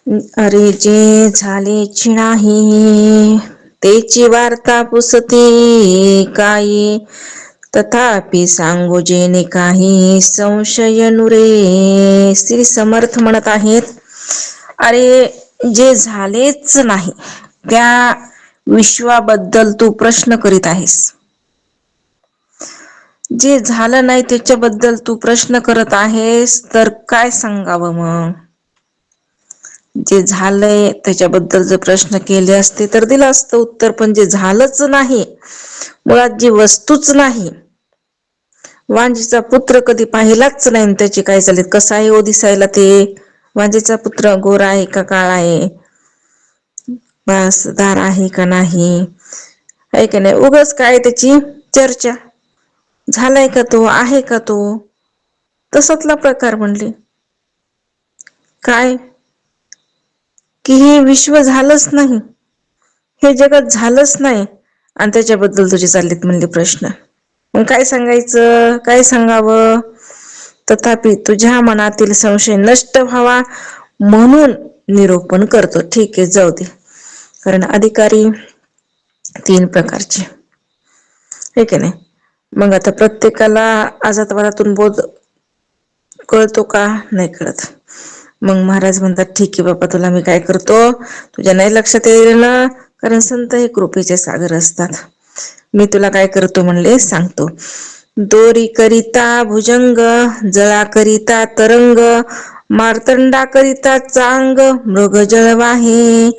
अरे जे झालेच नाही तेची वार्ता पुसती काही. तथापि सांगू जेणे काही संशय नुरे. श्री समर्थ म्हणत आहेत. अरे जे झालेच नाही त्या विश्वाबद्दल तू प्रश्न करीत आहेस. जे झालं नाही त्याच्याबद्दल तू प्रश्न करत आहेस तर काय सांगावं मग. जे झालंय त्याच्याबद्दल जर प्रश्न केले असते तर दिलं असतं उत्तर, पण जे झालंच नाही मुळात जी वस्तूच नाही. वांजीचा पुत्र कधी पाहिलाच नाही त्याचे काय झाले, कसा आहे ओ दिसायला ते. वांजेचा पुत्र गोरा आहे का काळा आहे, बासदार आहे का नाही, आहे का नाही. उगच काय त्याची चर्चा. झालाय का तो, आहे का तो, तसातला प्रकार म्हणले. काय कि हे विश्व झालंच नाही, हे जगात झालंच नाही आणि त्याच्याबद्दल तुझे चाललेत म्हणले प्रश्न. मग काय सांगायचं, काय सांगावं. तथापि तुझ्या मनातील संशय नष्ट व्हावा म्हणून निरूपण करतो. ठीक आहे जाऊ दे, कारण अधिकारी 3 प्रकारचे, हे की नाही. मग आता प्रत्येकाला आजातवादातून बोध कळतो का, नाही कळत. मग महाराज म्हणतात ठीक आहे बाबा, तुला मी काय करतो, तुझ्या नाही लक्षात येईल ना, कारण संत हे कृपेचे सागर असतात. मी तुला काय करतो म्हणले सांगतो. दोरी करिता भुजंग, जळा करिता तरंग, मार्तंडा करिता चांग, मृग जळवाहे.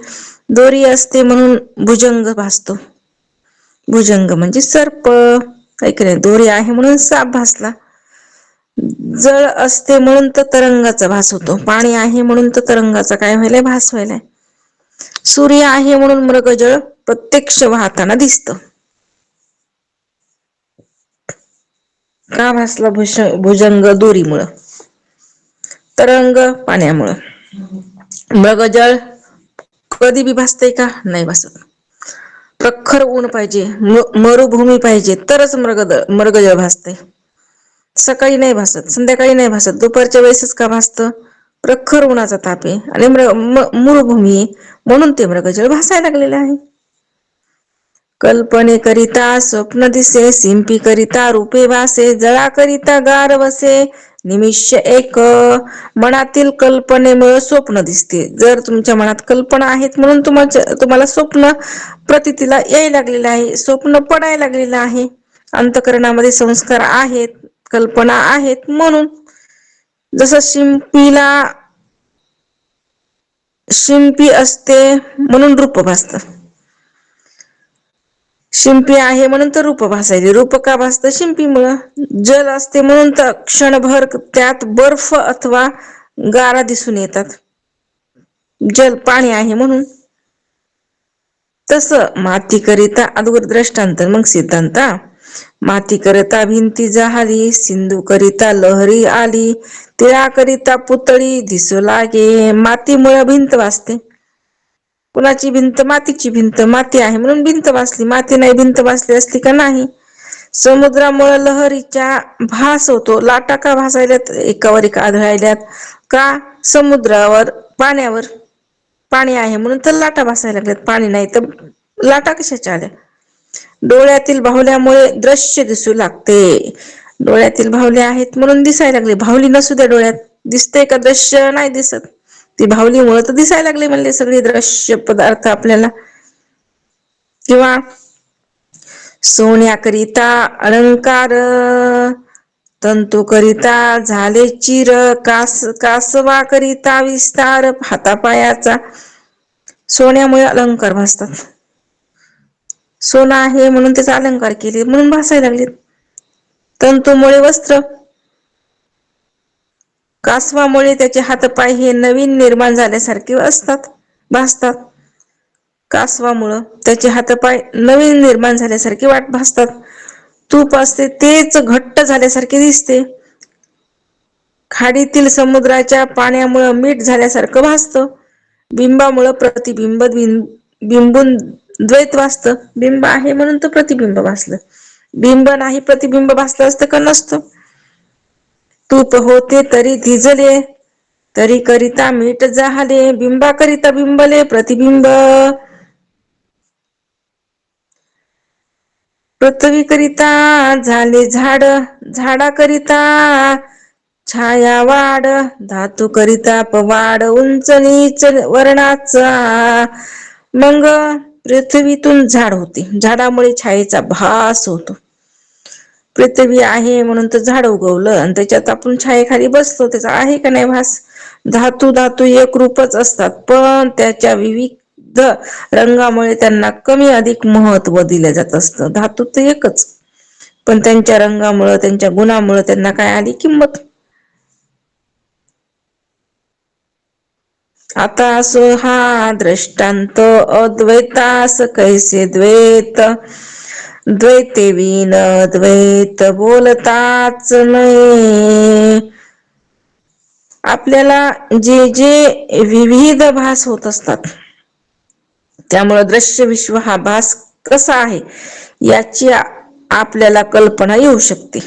दोरी असते म्हणून भुजंग भासतो. भुजंग म्हणजे सर्प, काय की नाही. दोरी आहे म्हणून साप भासला. जळ असते म्हणून तर तरंगाचा भास होतो. पाणी आहे म्हणून तर तरंगाचा काय व्हायलाय, भास व्हायलाय. सूर्य आहे म्हणून मृगजळ प्रत्यक्ष वाहताना दिसत. का भासला भुजंग, दोरीमुळं. तरंग पाण्यामुळं. मृगजळ कधी बी भासतय का, नाही भासत. प्रखर ऊन पाहिजे, मरुभूमी पाहिजे तरच मृगजळ भासते. सकाळी नाही भासत, संध्याकाळी नाही भासत, दुपारच्या वेळेसच का भासतं, प्रखर उन्हाचा ताप आहे आणि मरुभूमी आहे म्हणून ते मृगजळ भासायला लागलेले आहे. कल्पने करिता स्वप्न दिसे, शिंपी करिता रूपे भासे, जळा करिता गार बसे, निमिष एक. मनातील कल्पनेमुळे स्वप्न दिसते. जर तुमच्या मनात कल्पना आहेत म्हणून तुम्हाला स्वप्न प्रतीतीला याय लागलेलं आहे, स्वप्न पडायला लागलेलं आहे. अंतःकरणामध्ये संस्कार आहेत, कल्पना आहेत म्हणून. जसं शिंपी असते म्हणून रूप भासतं. शिंपी आहे म्हणून तर रूप भासायचे. रूप का भासतं, शिंपीमुळं. जल असते म्हणून तर क्षणभर त्यात बर्फ अथवा गारा दिसून येतात. जल पाणी आहे म्हणून. तस माती करिता अगोदर दृष्टांत मग सिद्धांत. माती करता भिंती जाहली, सिंधू करिता लहरी आली, तिळा करिता पुतळी दिसू लागे. मातीमुळे भिंत भासते. कुणाची भिंत, मातीची भिंत. माती आहे म्हणून भिंत भासली, माती नाही भिंत भासली असती का, नाही. समुद्रामुळे लहरीच्या भास होतो. लाटा का भासायल्यात, एकावर एक आदळायल्यात का, समुद्रावर, पाण्यावर. पाणी आहे म्हणून तर लाटा भासायला लागल्यात, पाणी नाही तर लाटा कशाच्या आल्या. डोळ्यातील बाहुल्यामुळे दृश्य दिसू लागते. डोळ्यातील बाहुले आहेत म्हणून दिसायला लागले. बाहुली नसू द्या डोळ्यात, दिसते का दृश्य, नाही दिसत. ती बाहुलीमुळे तर दिसायला लागले म्हणले सगळे दृश्य पदार्थ आपल्याला. किंवा सोन्याकरिता अलंकार, तंतू करिता झाले चिर, कासवा करिता विस्तार हातापायाचा. सोन्यामुळे अलंकार भासतात. सोनं आहे म्हणून त्याचा अलंकार केले म्हणून भासायला लागले. तंतूमुळे वस्त्र, कासवामुळे त्याचे हातपाय हे नवीन निर्माण झाल्यासारखे असतात, भासतात. कासवामुळं त्याचे हातपाय नवीन निर्माण झाल्यासारखे भासतात. तूप असते तेच घट्ट झाल्यासारखे दिसते. खाडीतील समुद्राच्या पाण्यामुळे मीठ झाल्यासारखं भासतं. बिंबामुळे प्रतिबिंब बिंबून द्वैत भासतं. बिंब आहे म्हणून तर प्रतिबिंब भासलं. बिंब नाही प्रतिबिंब भासलं असतं का, नसतं. तूप होते तरी धिजले, तरी करिता मीठ जाहले, बिंबा करिता बिंबले प्रतिबिंब. पृथ्वीकरिता झाले झाड, झाडाकरिता छाया वाढ, धातू करिता पवाड उंच नीच वर्णाचा. मग पृथ्वीतून झाड होते, झाडामुळे छायेचा भास होतो. पृथ्वी आहे म्हणून तर झाड उगवलं आणि त्याच्यात आपण छायेखाली बसतो, त्याचा आहे का नाही भास. धातू धातू एक रूपच असतात, पण त्याच्या विविध रंगामुळे त्यांना कमी अधिक महत्त्व दिलं जात असतं. धातू तर एकच, पण त्यांच्या रंगामुळं त्यांच्या गुणामुळं त्यांना काय आली किंमत. आता सो हा दृष्टांत अद्वैतास कैसे द्वैत, द्वैते विन द्वैत बोलताच नाही. आपल्याला जे जे विविध भास होत असतात, त्यामुळे दृश्य विश्व हा भास कसा आहे याची आपल्याला कल्पना येऊ शकते.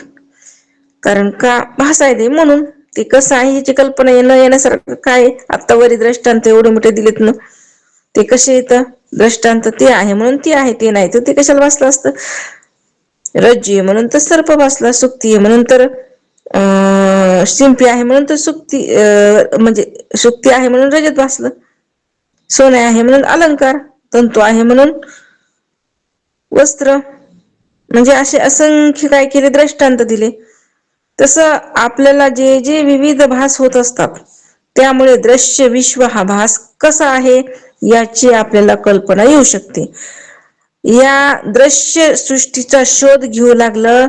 कारण का भास आहे ते म्हणून. ते कसं आहे ह्याची कल्पना न येण्यासारखं काय. आत्ता वरी दृष्टांत एवढे मोठे दिलेत ना, ते कसे येतं. दृष्टांत ते आहे म्हणून ते आहे, ते नाही तर ते कशाला भासलं असतं. रज्जू आहे म्हणून तर सर्प भासला, सुक्ती आहे म्हणून तर शिंपी आहे म्हणून तर सुक्ती म्हणजे सुक्ती आहे म्हणून रजत भासलं. सोने आहे म्हणून अलंकार, तंतू आहे म्हणून वस्त्र. म्हणजे असे असंख्य काय केले दृष्टांत दिले. तसं आपल्याला जे जे विविध भास होत असतात, त्यामुळे दृश्य विश्व हा भास कसा आहे याची आपल्याला कल्पना येऊ शकते. या दृश्य सृष्टीचा शोध घेऊ लागलं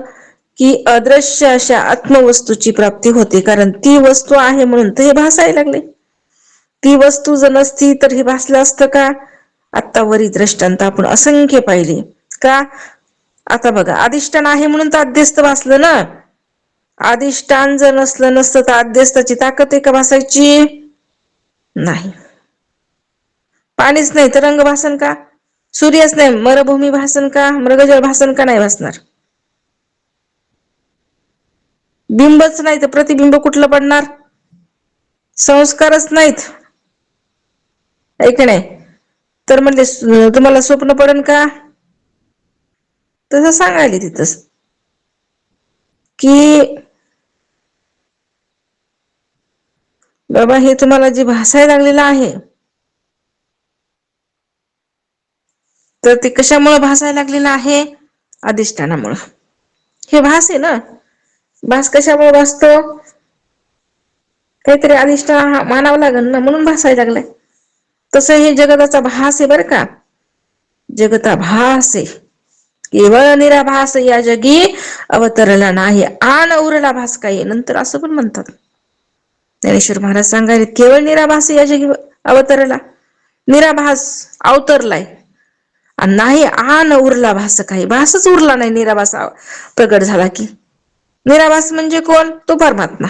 की अदृश्य अशा आत्मवस्तूची प्राप्ती होते. कारण ती वस्तू आहे म्हणून तर हे भासायला लागले. ती वस्तू जर नसती तर हे भासलं असतं का. आत्ता वरी दृष्टांत आपण असंख्य पाहिले. का आता बघा, अधिष्ठान आहे म्हणून तर अध्यस्त भासलं ना. अधिष्ठान जर नसलं नसतं तर अध्यस्थाची ताकद आहे का भासायची. नाही. पाणीच नाही तर रंग भासन का. सूर्यच नाही मरुभूमी भासन का, मृगजळ भासन का नाही भासणार. बिंबच नाही तर प्रतिबिंब कुठलं पडणार. संस्कारच नाहीत, आहे की नाही. तर म्हणले तुम्हाला स्वप्न पडेल का. तसं सांगायले तिथंच की बाबा हे तुम्हाला जे भासायला लागलेलं आहे, तर ते कशामुळे भासायला लागलेलं आहे. अधिष्ठानामुळं. हे भास आहे ना. भास कशामुळे भासतो. काहीतरी अधिष्ठान मानावं लागेल ना, म्हणून भासायला लागलाय. तसं हे जगताचा भास आहे बरं का. जगता भास आहे. केवळ निराभास या जगी अवतरला नाही, आन उरला भास काही नंतर असं पण म्हणतात. ज्ञानेश्वर महाराज सांगायले केवळ निराभास या जगी अवतरला, निराभास अवतरलाय. आणि नाही आन उरला भास काही, भासच उरला नाही निराभास प्रगट झाला की. निराभास म्हणजे कोण. तो परमात्मा,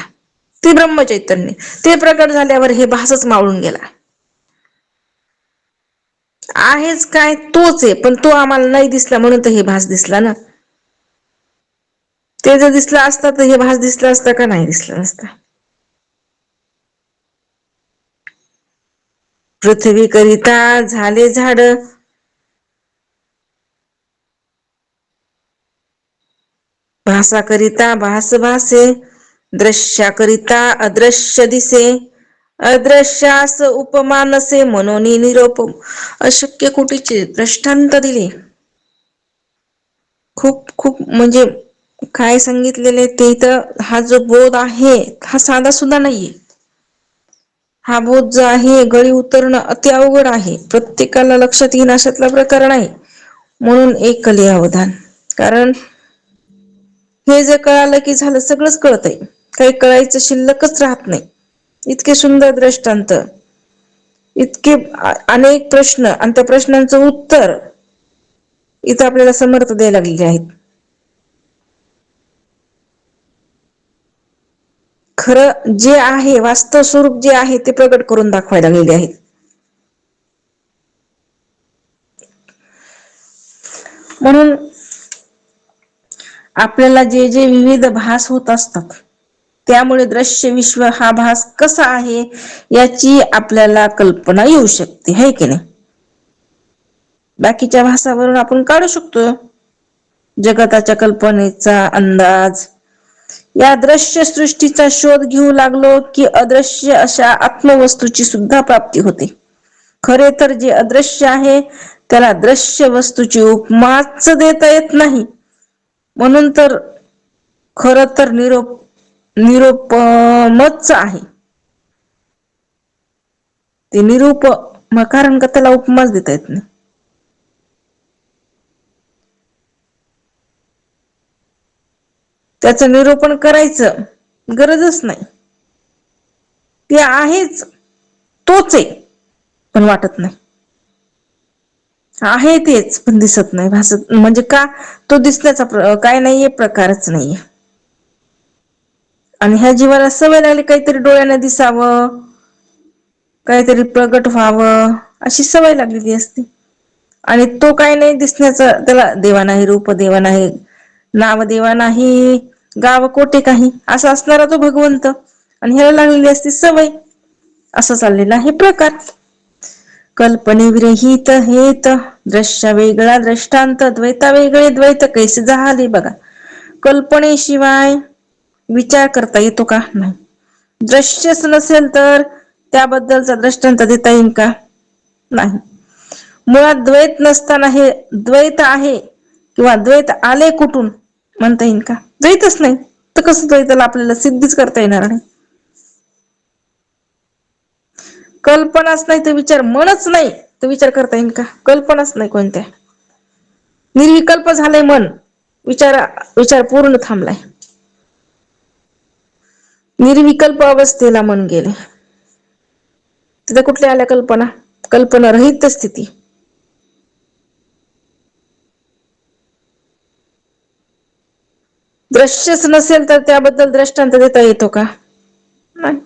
ती ब्रह्मचैतन्य. ते प्रकट झाल्यावर हे भासच मावळून गेला. आहेच काय तोच आहे, पण तो आम्हाला नाही दिसला म्हणून तर हे भास दिसला ना. ते जर दिसलं असतं तर हे भास दिसला असता का नाही दिसला नसता. पृथ्वी करिता झाले झाड, भासाकरिता भास भासे, दृश्याकरिता अदृश्य दिसे, अदृश्यास उपमा नसे म्हणून निरोप. अशक्य कोटीचे दृष्टांत दिले. खूप खूप म्हणजे काय सांगितलेले ते तर. हा जो बोध आहे हा साधा सुद्धा नाहीये. हा बोध जो आहे गळी उतरणं अति अवघड आहे. प्रत्येकाला लक्षात येईन अशातला प्रकार नाही. म्हणून एक कली अवधान. कारण हे जे कळालं की झालं, सगळंच कळतंय. काही कळायचं शिल्लकच राहत नाही. इतके सुंदर दृष्टांत, इतके अनेक प्रश्न आणि त्या प्रश्नांचं उत्तर इथं आपल्याला समर्थ द्यायला लागलेले आहेत. खरं जे आहे वास्तव स्वरूप जे आहे ते प्रगट करून दाखवायला लागलेले आहेत. म्हणून आपल्याला जे जे विविध भास होत असतात त्यामुळे दृश्य विश्व हा भास कसा आहे याची आपल्याला कल्पना येऊ शकते, है की नाही. बाकीच्या भासावरून आपण काढू शकतो जगताच्या कल्पनेचा अंदाज. या दृश्य सृष्टीचा शोध घेऊ लागलो की अदृश्य अशा आत्मवस्तूची सुद्धा प्राप्ती होते. खरे तर जे अदृश्य आहे त्याला दृश्य वस्तूची उपमाच देता येत नाही. म्हणून तर खर तर निरुपमच आहे ते. कारण का त्याला उपमाच देता येत नाही. त्याचं निरूपण करायचं गरजच नाही. ते आहेच, तोच आहे, पण वाटत नाही. आहे तेच पण दिसत नाही, भासत म्हणजे का तो दिसण्याचा काय नाहीये, प्रकारच नाहीये. आणि ह्या जीवाला सवय लागली काहीतरी डोळ्याने दिसावं, काहीतरी प्रगट व्हावं, अशी सवय लागलेली असते. आणि तो काही नाही दिसण्याचा, त्याला देवा नाही, रूप देवा नाही, नाव देवा नाही, गाव कोठे काही, असा असणारा तो भगवंत. आणि ह्याला लागलेली असती सवय. असं चाललेला आहे प्रकार. कल्पने विरहित हेत दृश्य वेगळा दृष्टांत, द्वैता वेगळे द्वैत कैसे झाले बघा. कल्पनेशिवाय विचार करता येतो का? नाही. दृश्यच नसेल तर त्याबद्दलचा दृष्टांत देता येईल का? नाही. मुळात द्वैत नसताना हे द्वैत आहे किंवा द्वैत आले कुठून म्हणता येईल का? द्वैतच नाही तर कसं द्वैताला आपल्याला सिद्धीच करता येणार नाही. कल्पनाच नाही तर विचार, मनच नाही तर विचार करता येईल का? कल्पनाच नाही कोणत्या. निर्विकल्प झालंय मन, विचार पूर्ण थांबलाय. निर्विकल्प अवस्थेला मन गेले. तिथे कुठल्या आल्या कल्पना? कल्पना रहित स्थिती. दृश्यच नसेल तर त्याबद्दल दृष्टांत देता येतो का? नाही.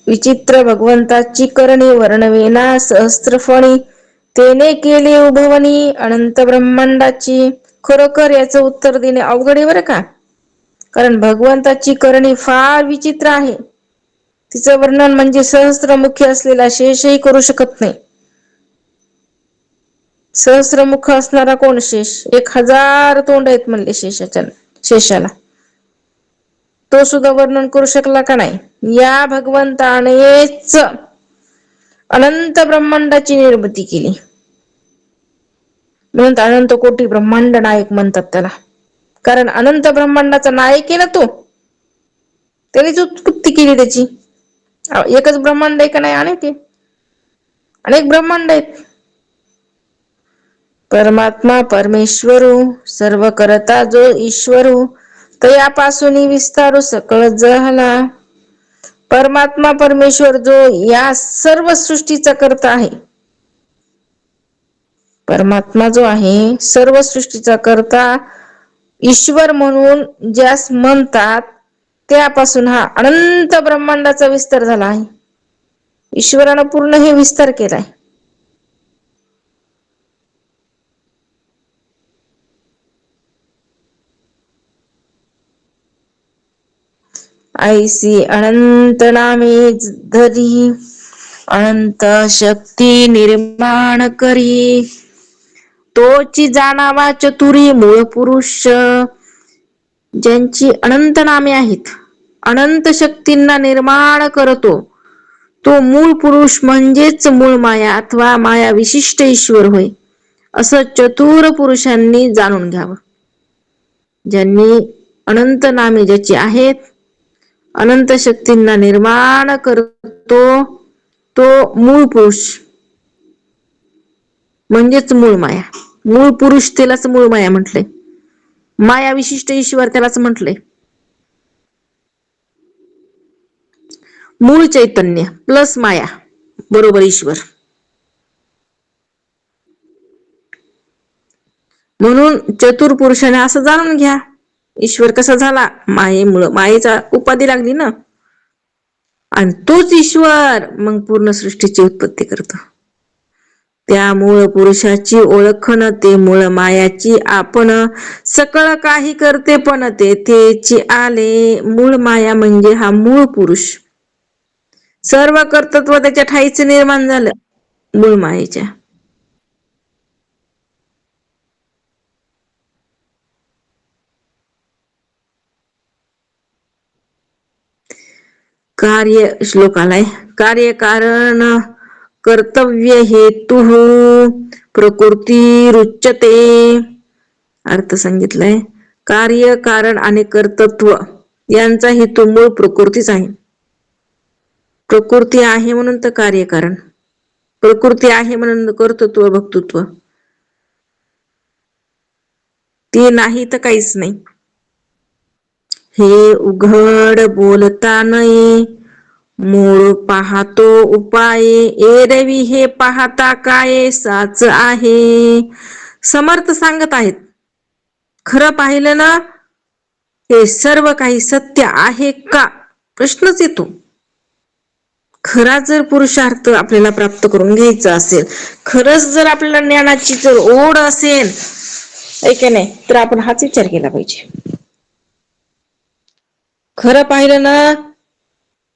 विचित्र भगवंताची करणी वर्णवेना सहस्त्रफणी, तेने केली उभवणी अनंत ब्रह्मांडाची. खरोखर याचं उत्तर देणे अवघड आहे बरं का. कारण भगवंताची करणी फार विचित्र आहे. तिचं वर्णन म्हणजे सहस्त्रमुखी असलेला शेषही करू शकत नाही. सहस्त्रमुख असणारा कोण शेष? 1000 तोंड आहेत म्हणले शेषाला. तो सुद्धा वर्णन करू शकला का नाही? या भगवंतानेच अनंत ब्रह्मांडाची निर्मिती केली. म्हणून अनंत कोटी ब्रह्मांड नायक म्हणतात त्याला. कारण अनंत ब्रह्मांडाचा नायक आहे ना तो. त्यानेच उत्पत्ती केली त्याची. एकच ब्रह्मांड आहे का नाही? अनेक ब्रह्मांड आहेत. परमात्मा परमेश्वरू सर्व करता जो ईश्वरू, तयापासून विस्तारू सकळ झाला. परमात्मा परमेश्वर जो या सर्व सृष्टीचा करता आहे, परमात्मा जो आहे सर्व सृष्टीचा करता, ईश्वर म्हणून ज्यास म्हणतात, त्यापासून हा अनंत ब्रह्मांडाचा विस्तार झाला आहे. ईश्वरानं पूर्ण हे विस्तार केलाय. ऐसी अनंत नामे धरी, अनंत शक्ती निर्माण करी, तोची जाणावा चतुरी मूळ पुरुष. ज्यांची अनंत नामे आहेत, अनंत शक्तींना निर्माण करतो, तो मूळ पुरुष म्हणजेच मूळ माया अथवा माया विशिष्ट ईश्वर होय, असं चतुर पुरुषांनी जाणून घ्यावं. ज्यांनी अनंत नामे ज्याची आहेत, अनंत शक्तींना निर्माण करतो, तो मूळ पुरुष म्हणजेच मूळ माया. मूळ पुरुष त्यालाच मूळ माया म्हटलंय. माया विशिष्ट ईश्वर त्यालाच म्हटलंय. मूळ चैतन्य प्लस माया बरोबर ईश्वर. म्हणून चतुर पुरुषाने असं जाणून घ्या, ईश्वर कसा झाला? मायेमुळं. मायेचा उपाधी लागली ना, आणि तोच ईश्वर मग पूर्ण सृष्टीची उत्पत्ती करतो. त्या मूळ पुरुषाची ओळखण ते मूळ मायाची आपण सकळ काही करते पण तेथेची आले मूळ माया म्हणजे हा मूळ पुरुष. सर्व कर्तृत्व त्याच्या ठाईच निर्माण झालं मूळ मायेच्या. कार्य श्लोक आलाय. कार्य कारण कर्तव्य हेतु प्रकृती रुच्यते. अर्थ सांगितलाय. कार्य कारण आणि कर्तृत्व यांचा हेतू मूळ प्रकृतीच आहे. प्रकृती आहे म्हणून तर कार्यकारण, प्रकृती आहे म्हणून कर्तृत्व भोक्तृत्व. ती नाही तर काहीच नाही. हे उघड बोलता नये मूळ पाहतो उपाये एरवी हे पाहता काय साच आहे. समर्थ सांगत आहेत. खरं पाहिलं ना हे सर्व काही सत्य आहे का प्रश्नच येतो. खरा जर पुरुषार्थ आपल्याला प्राप्त करून घ्यायचा असेल, खरंच जर आपल्याला ज्ञानाची जर ओढ असेल आहे की नाही, तर आपण हाच विचार केला पाहिजे. खरं पाहिलं ना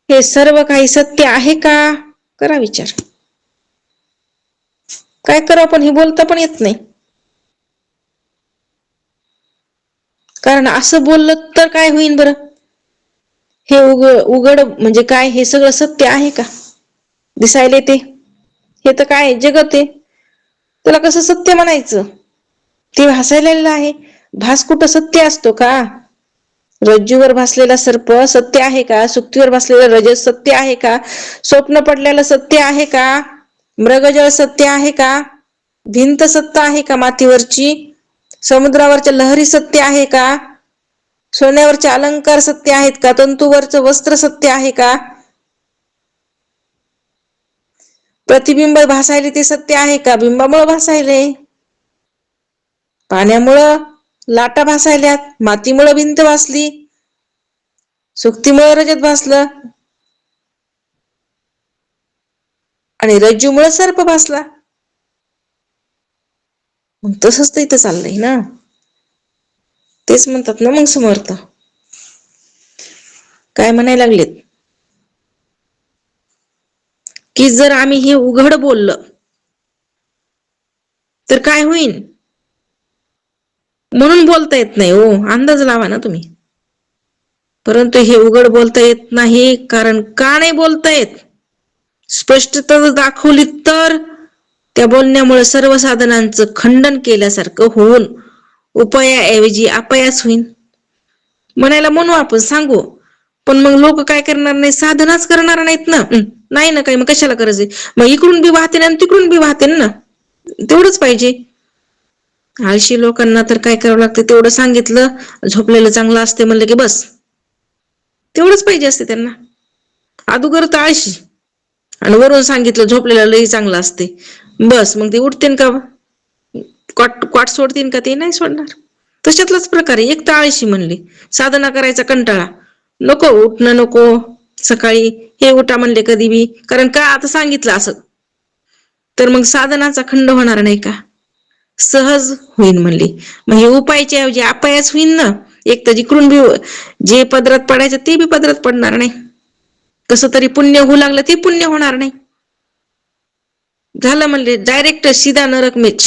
हे सर्व काही सत्य आहे का, करा विचार. काय करावं पण हे बोलता पण येत नाही. कारण असं बोललं तर काय होईल बरं. हे उघड म्हणजे काय, हे सगळं सत्य आहे का दिसायले ते. हे तर काय जगत आहे, त्याला कसं सत्य म्हणायचं. ते भासायलेलं आहे. भास कुठं सत्य असतो का. रज्जूवर भासलेला सर्प सत्य आहे का, सुक्तीवर भासलेला रजत सत्य आहे का, स्वप्न पडलेलं सत्य आहे का, मृगजळ सत्य आहे का, भिंत सत्य आहे का मातीवरची, समुद्रावरच्या लहरी सत्य आहे का, सोन्यावरचे अलंकार सत्य आहेत का, तंतूवरचं वस्त्र सत्य आहे का, प्रतिबिंब भासायले ते सत्य आहे का, बिंबामुळे भासायले, पाण्यामुळं लाटा भासायल्यात, मातीमुळे भिंत भासली, सुक्तीमुळे रजत भासलं आणि रज्जूमुळे सर्प भासला. मग तसंच तर इथं चाललंय ना. तेच म्हणतात ना मग समर्थ. काय म्हणायला लागलेत की जर आम्ही हे उघड बोललं तर काय होईल. म्हणून बोलता येत नाही हो, अंदाज लावा ना तुम्ही. परंतु हे उघड बोलता येत नाही कारण का नाही बोलता येत, स्पष्टता दाखवली तर त्या बोलण्यामुळे सर्व साधनांचं खंडन केल्यासारखं होऊन उपायाऐवजी अपयाच होईल. म्हणायला म्हणू आपण सांगू, पण मग लोक काय करणार नाही, साधनाच करणार नाहीत ना. नाही ना काही, मग कशाला करायचंय. मग इकडून बी वाहते आणि तिकडून बी वाहते ना, तेवढंच पाहिजे. आळशी लोकांना तर काय करावं लागतं, तेवढं सांगितलं झोपलेलं चांगलं असते म्हणलं की बस, तेवढंच पाहिजे असते त्यांना. अदुगर तर आळशी आणि वरून सांगितलं झोपलेलं लई चांगलं असते, बस मग ते उठते का क्वाट सोडतीन का, ते नाही सोडणार. तशातलाच प्रकारे एक तर आळशी म्हणली, साधना करायचा कंटाळा, नको उठणं नको सकाळी, हे उठा म्हणले कधी बी, कारण का आता सांगितलं असं, तर मग साधनाचा खंड होणार नाही का, सहज होईल म्हणली. मग हे उपायच्या ऐवजी अपयच होईल ना. एक तर जिकडून बी जे पदरात पडायचं ते बी पदरात पडणार नाही. कस तरी पुण्य होऊ लागलं ते पुण्य होणार नाही. झालं म्हणले डायरेक्ट सिधा नरक मेच,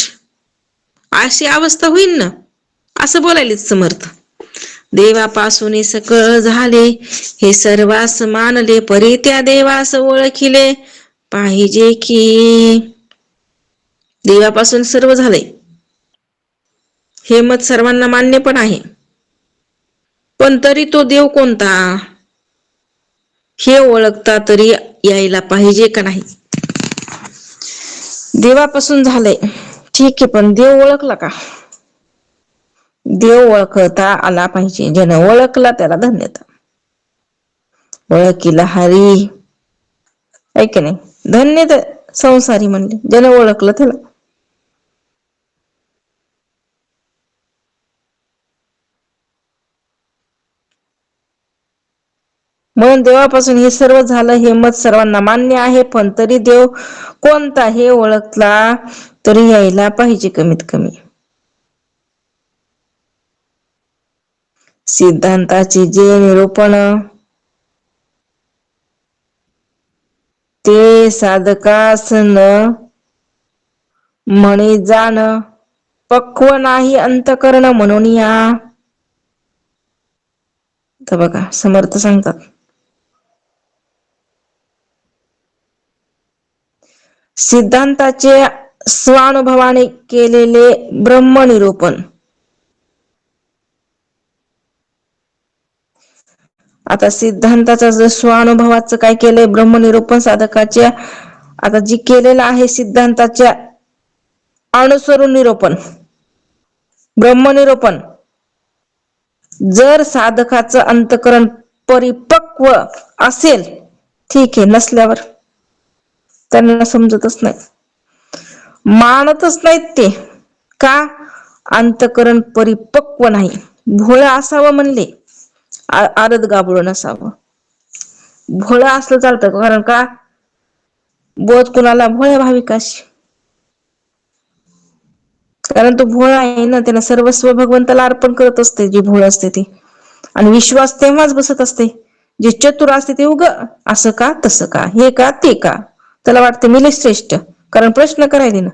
अशी अवस्था होईल ना. असं बोलायलेत समर्थ. देवापासून सकळ झाले हे सर्वास मानले, परी त्या देवास ओळखिले पाहिजे की. देवापासून सर्व झाले हे मत सर्वांना मान्य पण आहे. पण तरी तो देव कोणता हे ओळखता तरी यायला पाहिजे का नाही. देवापासून झालंय ठीक आहे, पण देव ओळखला का. देव ओळखता आला पाहिजे, ज्यानं ओळखला त्याला धन्यता. ओळखीला हरी, आहे की नाही, धन्य तर संसारी म्हणले ज्यानं ओळखलं त्याला. म्हणून देवापासून हे सर्व झालं हे मत सर्वांना मान्य आहे, पण तरी देव कोणता हे ओळखला तरी यायला पाहिजे कमीत कमी. सिद्धांताचे जे निरूपण ते साधकास न म्हणे जाण पक्व नाही अंतकरण म्हणून या. तर बघा समर्थ सांगतात, सिद्धांताचे स्वानुभवाने केलेले ब्रह्मनिरूपण. आता सिद्धांताचा जर स्वानुभवाचं काय केलंय ब्रह्मनिरूपण साधकाच्या, आता जी केलेलं आहे सिद्धांताच्या अनुसरून निरूपण ब्रह्मनिरूपण, जर साधकाचं अंतकरण परिपक्व असेल ठीक आहे, नसल्यावर त्यांना समजतच नाही, मानतच नाहीत ते. का? अंतकरण परिपक्व नाही. भोळं असावं म्हणले, आरद गाबळून नसावं. भोळं असलं चालतं, कारण का बोध कुणाला भोळ्या भाविकाशी, कारण तो भोळा आहे ना, त्याला सर्वस्व भगवंताला अर्पण करत असते जे भोळ असते ते. आणि विश्वास तेव्हाच बसत असते, जे चतुर असते ते उग असं का तसं का, हे का ते का, त्याला वाटतं मी लय श्रेष्ठ, कारण प्रश्न करायले ना,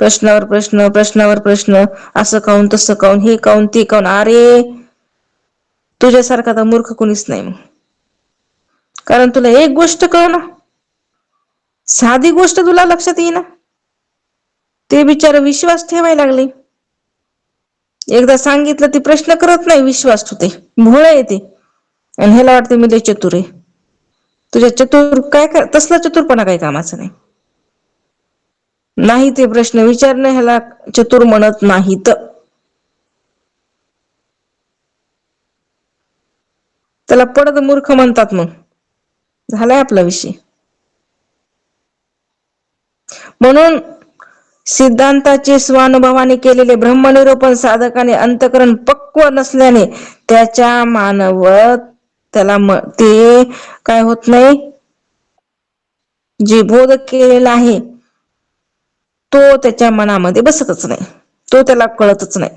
प्रश्नावर प्रश्न प्रश्नावर प्रश्न, असं काऊन तसं काऊन, हे काऊन ते काऊन. अरे तुझ्यासारखा तर मूर्ख कोणीच नाही मग, कारण तुला एक गोष्ट कळना, साधी गोष्ट तुला लक्षात येईना, ते बिचार विश्वास ठेवायला लागले. एकदा सांगितलं ती प्रश्न करत नाही, विश्वास ठेवते, भोळ येते आणि ह्याला वाटते मी लय चतुर आहे. तुझ्या चतुर काय तसला चतुरपणा काही कामाचं नाही. नाही ते प्रश्न विचारणं ह्याला चतुर म्हणत नाहीत. त्याला पडद मूर्ख म्हणतात. मग झालाय आपला विषय. म्हणून सिद्धांताचे स्वानुभवाने केलेले ब्रह्मनिरूपण साधकाने अंतकरण पक्व नसल्याने त्याच्या मानवत त्याला ते काय होत नाही, जे बोध केलेला आहे तो त्याच्या मनामध्ये बसतच नाही, तो त्याला कळतच नाही.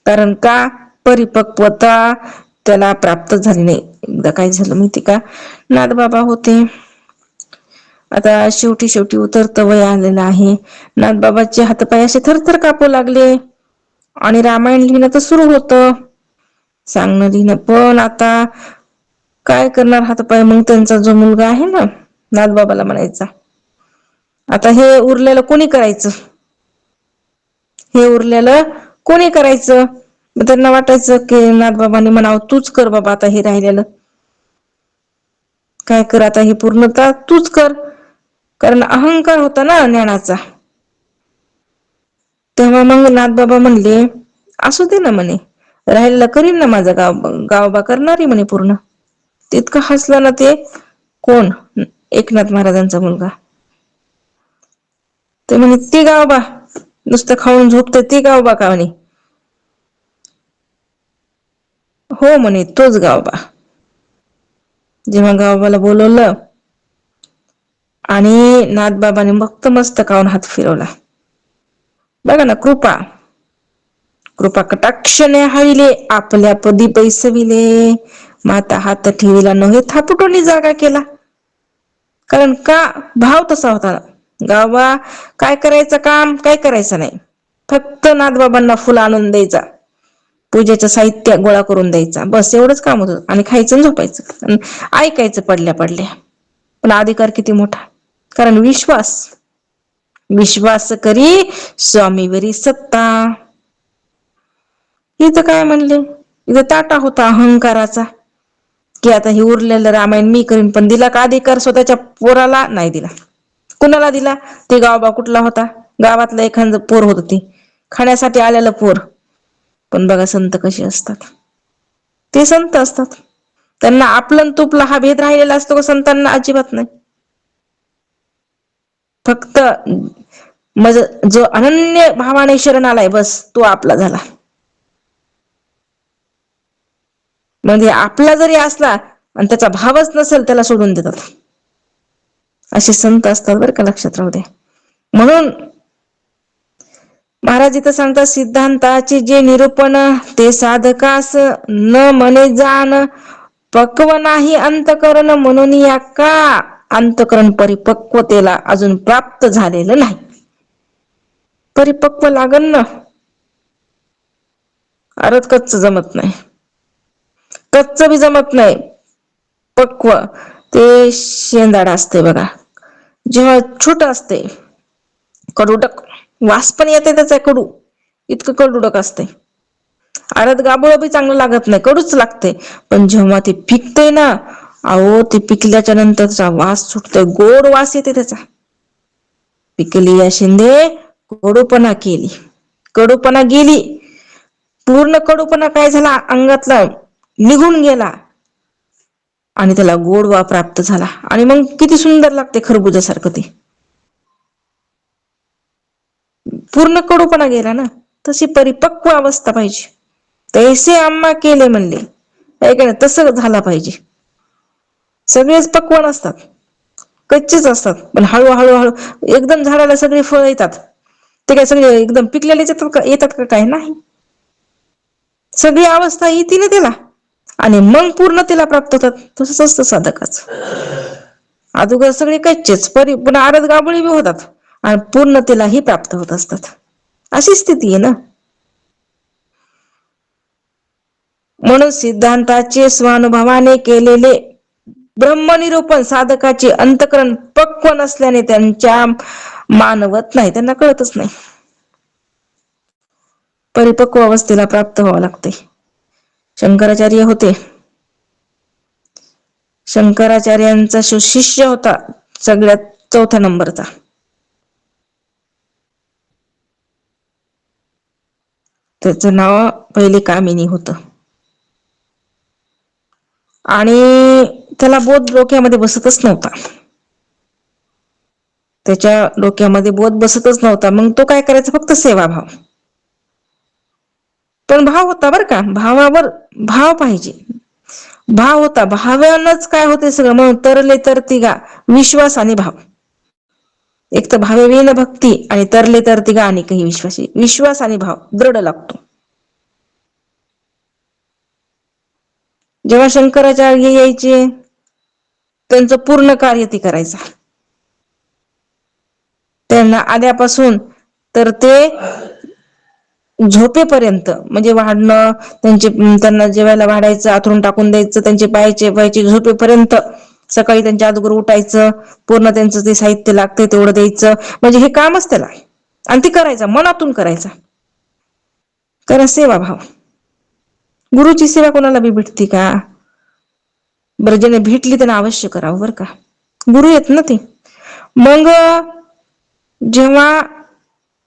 कारण का? परिपक्वता त्याला प्राप्त झाली नाही. एकदा काय झालं माहिती का, नाथबाबा होते, आता शेवटी शेवटी उतरत वय आलेलं आहे, नाथबाबाचे हातपाय असे थरथर कापू लागले आणि रामायण लिहिणं तर सुरू होतं, सांगणं लिहिणं. पण आता काय करणार हातपाय, मग त्यांचा जो मुलगा आहे ना नाथबाबाला म्हणायचा, आता हे उरलेलं कोणी करायचं, हे उरलेलं कोणी करायचं. मग त्यांना वाटायचं की नाथबाबांनी म्हणावं तूच कर बाबा आता हे राहिलेलं, काय कर आता हे पूर्णता तूच कर, कारण अहंकार होता ना ज्ञानाचा. तेव्हा मग नाथबाबा म्हणले असू दे ना म्हणे, राहिलेला करीन ना माझा गावबा करणारी म्हणे पूर्ण. तितकं हसलं ना ते कोण, एकनाथ महाराजांचा मुलगा. ते म्हणे ती गावबा नुसतं खाऊन झोपते, ती गावबा का म्हणे. हो म्हणे तोच गावबा. जेव्हा गावबाला बोलवलं आणि नाथबाबाने फक्त मस्तकावर हात फिरवला. बघा ना, कृपा कृपा कटाक्ष न्याहाळिले आपल्या पदी बैसविले, माता हात ठेविला नव्हे थापुटोनी जागा केला. कारण का? भाव तसा होता. गावबा काय करायचं काम, काय करायचं नाही, फक्त नाथबाबांना फुलं आणून द्यायचा, पूजेचं साहित्य गोळा करून द्यायचा, बस एवढंच काम होतं. आणि खायचं झोपायचं आणि ऐकायचं पडल्या पडल्या. पण अधिकार किती मोठा, कारण विश्वास, विश्वास करी स्वामीवरी सत्ता. इथं काय म्हणले, इथं ताटा होता अहंकाराचा, की आता हे उरलेलं रामायण मी करीन. पण दिला का अधिकार स्वतःच्या पोराला? नाही दिला. कुणाला दिला? ते गावबा कुठला होता, गावातलं एखादं पोर होत, ते खाण्यासाठी आलेलं पोर. पण बघा संत कसे असतात, ते संत असतात. त्यांना आपलं तुपला हा भेद राहिलेला असतो का? संतांना अजिबात नाही. फक्त मज जो अनन्य भावाने शरण आलाय बस तो आपला झाला. म्हणजे आपला जरी असला आणि त्याचा भावच नसेल त्याला सोडून देतात. असे संत असतात बरं का, लक्षात राहू द्या. म्हणून महाराज इथं सांगतात, सिद्धांताचे जे निरूपण ते साधकास न म्हणे जाण, पक्व नाही अंतकरण म्हणून या का अंतकरण परिपक्वतेला अजून प्राप्त झालेलं नाही. परिपक्व लागन ना, अरच कच्च जमत नाही. कच्च बी जमत नाही. पक्व ते शेंदाड असते बघा, जेव्हा छोट असते कडूडक, वास पण येते त्याचा कडू, इतकं कडूडक असते. आरत गाभोळं बी चांगलं लागत नाही, कडूच लागते. पण जेव्हा ते पिकते ना, अहो ते पिकल्याच्या नंतरचा वास सुटतोय, गोड वास येते त्याचा. पिकली या शिंदे कडूपणा केली, कडूपणा गेली, पूर्ण कडूपणा काय झाला अंगातला निघून गेला आणि त्याला गोडवा प्राप्त झाला. आणि मग किती सुंदर लागते खरबुजासारखं ते. पूर्ण कडूपणा गेला ना, तशी परिपक्व अवस्था पाहिजे. तैसे आम्हा केले म्हणले, ऐका ना, तसं झाला पाहिजे. सगळेच पक्व नसतात, कच्चेच असतात, पण हळूहळू एकदम झाडाला सगळे फळ येतात. ते काय सगळे एकदम पिकलेलेच येतात का? काय नाही. सगळी अवस्था येते ना त्याला, आणि मग पूर्णतेला प्राप्त होतात. तसंच असतं साधकाचं. अगोदर सगळे कच्चेच, पण आरत गाबोळी बी होतात आणि पूर्णतेलाही प्राप्त होत असतात. अशी स्थिती आहे ना. म्हणून सिद्धांताचे स्वानुभवाने केलेले ब्रह्मनिरूपण साधकाचे अंतकरण पक्व नसल्याने त्यांच्या मानवत नाही, त्यांना कळतच नाही. परिपक्व अवस्थेला प्राप्त व्हावं लागते. शंकराचार्य होते, शंकराचार्यांचा शिष्य होता सगळ्यात चौथ्या नंबरचा, त्याचं नाव पहिले कामिनी होतं. आणि त्याला बोध डोक्यामध्ये बसतच नव्हता. त्याच्या डोक्यामध्ये बोध बसतच नव्हता. मग तो काय करायचा, फक्त सेवाभाव. पण भाव होता बरं का, भावावर भाव पाहिजे. भाव होता, भावानच काय होते सगळं. म्हणून तरले तर तिघा, विश्वास आणि भाव. एक तर भावे विन भक्ती, आणि तरले तर तिघा आणि काही विश्वासी. विश्वास आणि भाव दृढ लागतो. जेव्हा शंकराचार्य यायचे, त्यांचं पूर्ण कार्य ती करायचा. त्यांना आल्यापासून तर ते झोपेपर्यंत, म्हणजे वाढणं, त्यांना जेवायला वाढायचं, आथरून टाकून द्यायचं, त्यांचे पायाचे झोपेपर्यंत, सकाळी त्यांच्या अगोदर उठायचं, पूर्ण त्यांचं ते साहित्य लागतंय तेवढं द्यायचं, म्हणजे हे कामच त्याला. आणि ती करायचा, मनातून करायचा. कारण सेवाभाव. गुरुची सेवा कोणाला बी भेटते का? बरं, ज्याने भेटली त्याने अवश्य करावं बरं का, गुरु आहेत ना ते. मग जेव्हा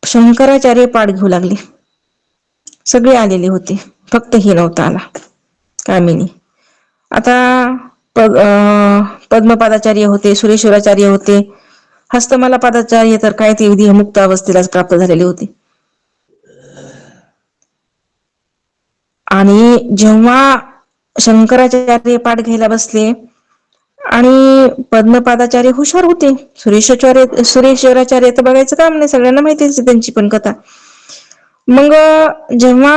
शंकराचार्य पाठ घेऊ लागले, सगळे आलेले होते, फक्त हे नव्हता आला, कामिनी. आता पद्मपादाचार्य होते, सुरेश्वराचार्य होते, हस्तमाला पादाचार्य तर काय ते विधी मुक्त अवस्थेलाच प्राप्त झालेले होते. आणि जेव्हा शंकराचार्य पाठ घ्यायला बसले, आणि पद्मपादाचार्य हुशार होते, सुरेश्वराचार्य तर बघायचं काम नाही, सगळ्यांना माहितीच त्यांची पण कथा. मग जेव्हा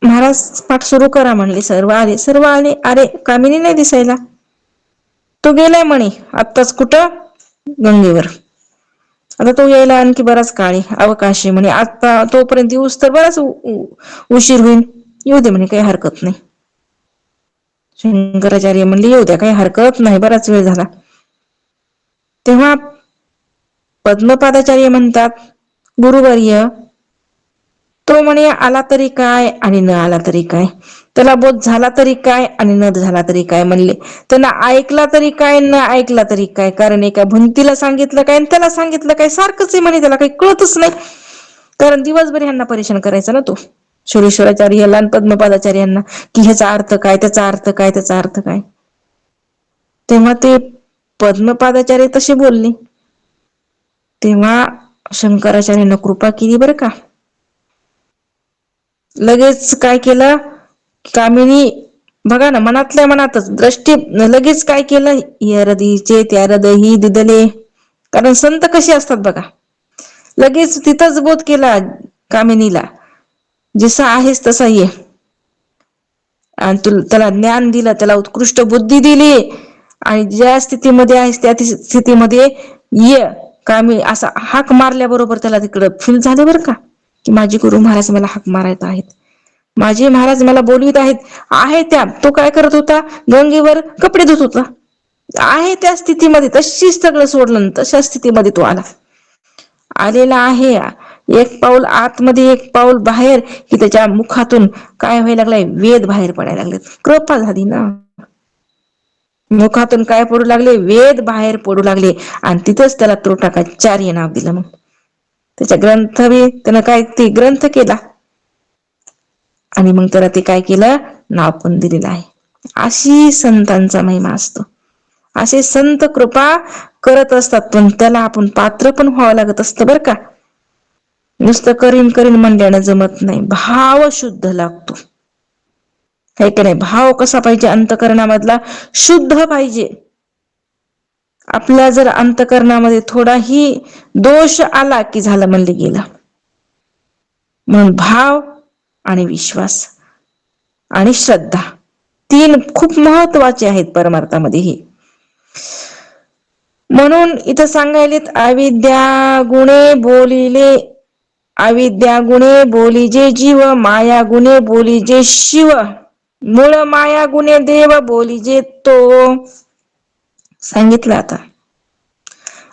महाराज पाठ सुरू करा म्हणले, सर्व आले. अरे, कामिनी नाही दिसायला. तो गेलाय म्हणे आत्ताच कुठं, गंगेवर. आता तो यायला आणखी बराच काळ आहे, अवकाश आहे म्हणे. आता तोपर्यंत येऊस तर बराच उशीर होईल, येऊ दे म्हणे, काही हरकत नाही. शंकराचार्य म्हणले, येऊ द्या, काही हरकत नाही, बराच वेळ झाला. तेव्हा पद्मपादाचार्य म्हणतात, गुरुवर्य, तो म्हणे आला तरी काय आणि न आला तरी काय, त्याला बोध झाला तरी काय आणि न झाला तरी काय म्हणले. त्यांना ऐकला तरी काय, न ऐकला तरी काय, कारण एका भंतीला सांगितलं काय आणि त्याला सांगितलं काय, सारखंच आहे म्हणे, त्याला काही कळतच नाही. कारण दिवसभर ह्यांना परेशान करायचा ना तो, सुरेश्वराचार्याला आणि पद्मपादाचार्यांना, की ह्याचा अर्थ काय, त्याचा अर्थ काय, त्याचा अर्थ काय. तेव्हा ते पद्मपादाचार्य तसे बोलले. तेव्हा शंकराचार्यानं कृपा केली बरं का. लगेच काय केलं, कामिनी बघा ना, मनातल्या मनातच दृष्टी लगेच काय केलं, हृदयीचे त्या हृदयी दिदले. कारण संत कसे असतात बघा, लगेच तिथंच बोध केला कामिनीला, जसा आहेस तसा ये. आणि त्याला ज्ञान दिलं, त्याला उत्कृष्ट बुद्धी दिली, आणि ज्या स्थितीमध्ये आहेस त्या स्थितीमध्ये ये. कामी असा हाक मारल्याबरोबर त्याला तिकडं फील झालं बरं का, की माझे गुरु महाराज मला हाक मारत आहेत, माझे महाराज मला बोलवीत आहेत. आहे त्या, तो काय करत होता, गंगेवर कपडे धुत होता. आहे त्या स्थितीमध्ये, तशीच सगळं सोडलं, तशा स्थितीमध्ये तो आलेला आहे. एक पाऊल आतमध्ये, एक पाऊल बाहेर, की त्याच्या मुखातून काय व्हायला लागलंय, वेद बाहेर पडायला लागलेत. कृपा झाली ना, मुखातून काय पडू लागले, वेद बाहेर पडू लागले. आणि तिथंच त्याला त्रोटकाचार्य नाव दिलं. मग त्याच्या ग्रंथ बी त्यानं काय ते ग्रंथ केला, आणि मग त्याला ते काय केलं, नाव पण दिलेलं आहे. अशी संतांचा महिमा असतो. असे संत कृपा करत असतात, पण त्याला आपण पात्र पण व्हावं लागत असतं बरं का. नुसतं करीन करीन म्हणल्यानं जमत नाही, भाव शुद्ध लागतो, है की नाही. भाव कसा पाहिजे, अंतकरणामधला शुद्ध पाहिजे. आपल्या जर अंतकरणामध्ये थोडाही दोष आला की झालं, म्हणले गेलं. म्हणून भाव आणि विश्वास आणि श्रद्धा, तीन खूप महत्वाचे आहेत परमार्थामध्ये हे. म्हणून इथं सांगायलेत, अविद्या गुणे बोलिले, अविद्या गुणे बोलिजे जीव, माया गुणे बोलिजे शिव, मूळ माया गुणे देव बोलिजे तो. सांगितलं आता.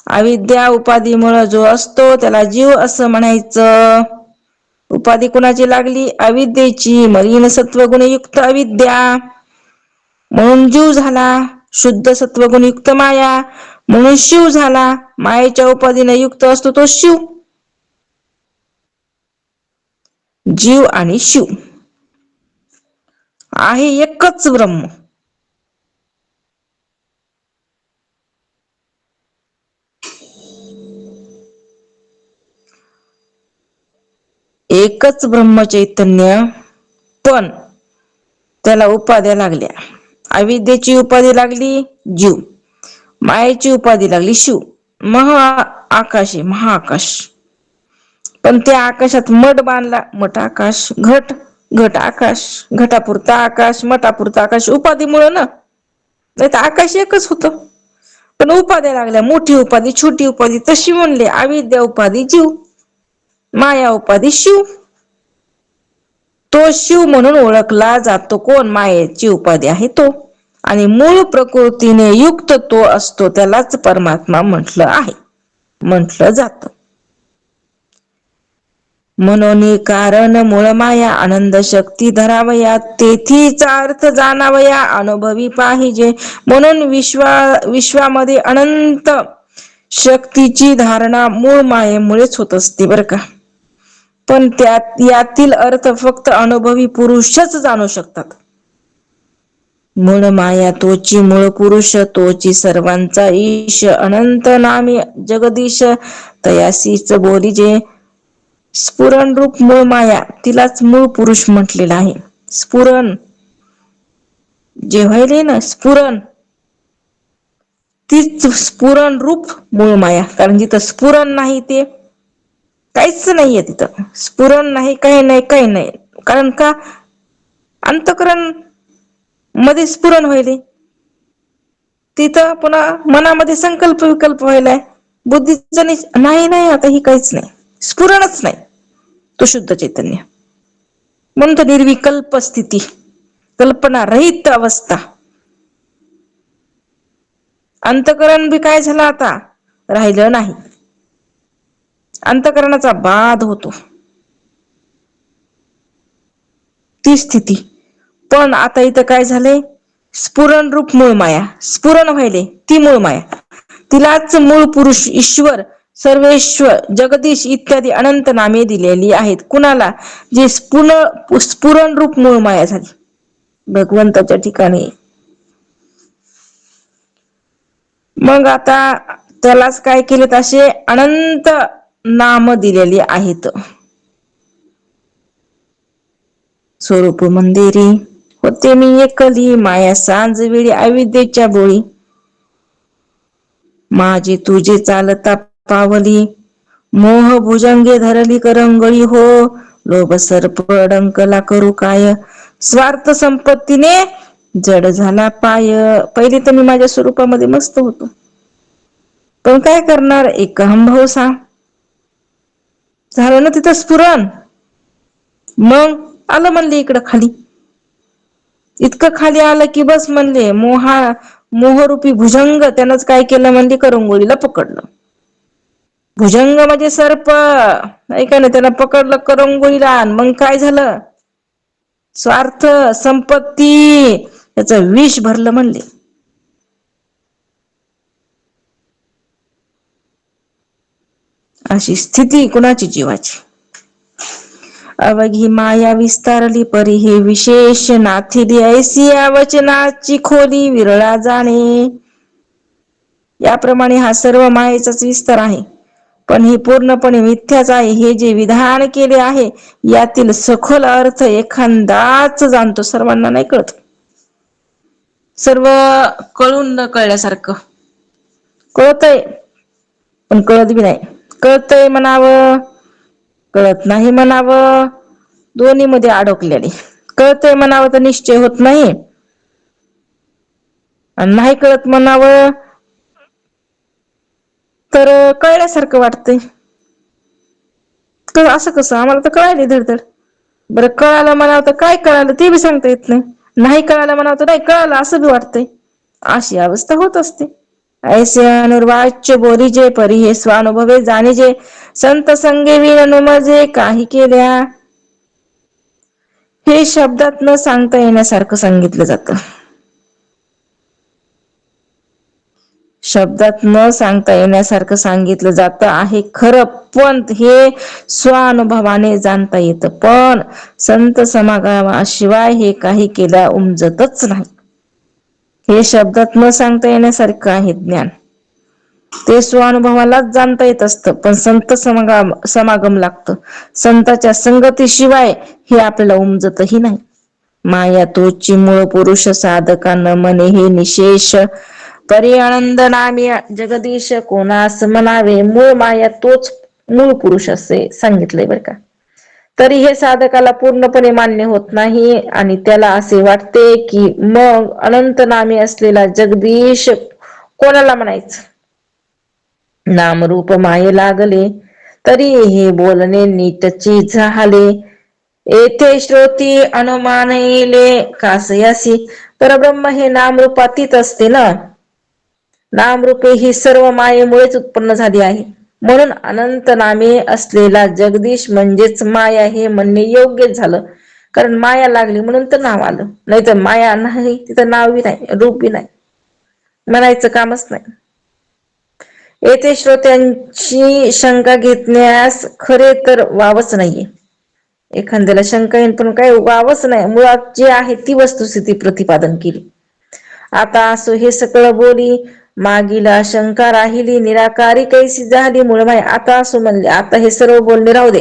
अविद्या उपाधीमुळे जो असतो त्याला जीव असं म्हणायचं. उपाधी कुणाची लागली, अविद्येची. मलिन सत्वगुणयुक्त अविद्या म्हणून जीव झाला, शुद्ध सत्वगुणयुक्त माया म्हणून शिव झाला. मायेच्या उपाधीने युक्त असतो तो शिव. जीव आणि शिव आहे एकच ब्रह्म. एकच ब्रह्मचैतन्य, पण त्याला उपाध्या लागल्या. अविद्येची उपाधी लागली जीव, मायेची उपाधी लागली शिव. आकाश आहे, महाआकाश. पण त्या आकाशात मठ बांधला, मठ आकाश, घट घट आकाश, घटापुरता आकाश, मठापुरता आकाश, उपाधीमुळे ना. नाही तर आकाश एकच होतं, पण उपाध्या लागल्या, मोठी उपाधी छोटी उपाधी तशी म्हणले. अविद्या उपाधी जीव, माया उपाधी शिव. तो शिव म्हणून ओळखला जातो. कोण? मायेची उपाधी आहे तो. आणि मूळ प्रकृतीने युक्त तो असतो, त्यालाच परमात्मा म्हटलं आहे, म्हटलं जात. म्हणून कारण मूळ माया आनंद शक्ती धरावया, तेथीचा अर्थ जाणावया, अनुभवी पाहिजे. म्हणून विश्वामध्ये अनंत शक्तीची धारणा मूळ मायेमुळेच होत असते बरं का. पण यातील अर्थ फक्त अनुभवी पुरुषच जाणू शकतात. मूळ माया तोची मूळ पुरुष, तोची सर्वांचा ईश, अनंत नामी जगदीश, तयासीच बोलिजे. स्फुरण रूप मूळ माया, तिलाच मूळ पुरुष म्हटलेलं आहे. स्फुरण जे व्हायले ना, स्फुरण, तीच स्फुरण रूप मूळ माया. कारण जिथं स्फुरण नाही ते काहीच नाहीये, तिथं स्फुरण नाही, काही नाही, काही नाही. कारण का? अंतःकरण मध्ये स्फुरण व्हायले, तिथं पुन्हा मनामध्ये संकल्प विकल्प व्हायलाय, बुद्धीचा नाही. आता ही काहीच नाही, स्फुरणच नाही, तो शुद्ध चैतन्य. म्हणून तर निर्विकल्प स्थिती, कल्पना रहित अवस्था. अंतःकरण बी काय झालं आता, राहिलं नाही. अंतःकरणाचा बाध होतो, ती स्थिती. पण आता इथं काय झाले, स्फुरण रूप मूळ माया, स्फुरण व्हायले ती मूळ माया, तिलाच मूळ पुरुष, ईश्वर, सर्वेश्वर, जगदीश इत्यादी अनंत नामे दिलेली आहेत. कुणाला? जे स्फुरण रूप मूळ माया झाली भगवंताच्या ठिकाणी. मग आता त्यालाच काय केलेत, असे अनंत नाम दिलेली आहेत. स्वरूप मंदिरी होते मी एकली माया सांज वेळी अविद्येच्या बोळी. माझे तुझे चालता पावली मोह भुजंगे धरली करंगळी हो. लोभ सर्प डंकला करू काय स्वार्थ संपत्तीने जड झाला पाय. पहिली तर मी माझ्या स्वरूपामध्ये मस्त होतो, पण काय करणार एक अहंभाव झालं ना तिथं स्फुरण. मग आलं म्हणले इकडं खाली. इतकं खाली आलं की बस म्हणले मोहरूपी भुजंग त्यानंच काय केलं म्हणजे करंगोळीला पकडलं. भुजंग म्हणजे सर्प ऐका ना, त्याला पकडलं करंगोळीला. मग काय झालं, स्वार्थ संपत्ती याच विष भरलं म्हणले. अशी स्थिती कुणाची जीवाची. अवघी माया विस्तारली परी हे विशेष नाथिली ऐसी या वचनाची खोली विरळा जाणे. याप्रमाणे हा सर्व मायेचाच विस्तार आहे, पण ही पूर्णपणे मिथ्याच आहे. हे जे विधान केले आहे यातील सखोल अर्थ एखादाच जाणतो, सर्वांना नाही कळत. सर्व कळून न कळल्यासारखं कळतय, पण कळत बी नाही. कळतय म्हणावं, कळत नाही म्हणावं, दोन्ही मध्ये अडकलेले. कळतय म्हणावं तर निश्चय होत नाही, आणि नाही कळत म्हणावं तर कळल्यासारखं वाटतंय. असं कसं, आम्हाला तर कळालंय धडधड. बरं कळालं म्हणावं तर काय कळालं ते बी सांगता येत नाही. नाही कळालं म्हणावं तर नाही कळालं असं बी वाटतंय. अशी अवस्था होत असते. ऐसे अनुर्वाच्य बोलीजे परी हे स्वानुभवे जाणीजे संत संगे विण नुमजे काही केल्या. हे शब्दात न सांगता येण्यासारखं सांगितलं जातं. शब्दात न सांगता येण्यासारखं सांगितलं जातं आहे खरं, पण हे स्वानुभवाने जाणता येतं. पण संत समागमाशिवाय हे काही केल्या उमजतच नाही. हे शब्दात न सांगता येण्यासारखं आहे ज्ञान. ते स्वानुभवालाच जाणता येत असतं, पण संत समागम लागतं. संतांच्या संगतीशिवाय हे आपल्याला उमजतही नाही. माया तोची मूळ पुरुष साधका न म्हणे हे निशेष परी आनंद नामी जगदीश कोणास म्हणावे. मूळ माया तोच मूळ पुरुष असे सांगितलंय बरं का. तरी हे साधकाला पूर्णपणे मान्य होत नाही, आणि त्याला असे वाटते की मग अनंत नामे असलेला जगदीश कोणाला म्हणायचं. नामरूप माये लागले तरी हे बोलणे नीटची झाले. येथे श्रोती अनुमान येले कासयासी. परब्रह्म हे नामरूपातीत असते ना. नामरूपे ही सर्व मायेमुळेच उत्पन्न झाली आहे. म्हणून अनंत नामे असलेला जगदीश म्हणजेच माया हे म्हणणे योग्यच झालं. कारण माया लागली म्हणून तर नाव आलं, नाही तर माया नाही तिथं नाव बी नाही, रूप बी नाही, म्हणायचं कामच नाही. येथे श्रोत्यांची शंका घेण्यास खरे तर वावच नाहीये. एखाद्याला शंका येईल, पण काही वावच नाही. मुळात जे आहे ती वस्तुस्थिती प्रतिपादन केली. आता असो हे सकळ बोली मागील शंका राहिली निराकारी कैसी झाली मूळ माया. आता असो म्हणले, आता हे सर्व बोलणे राहू दे.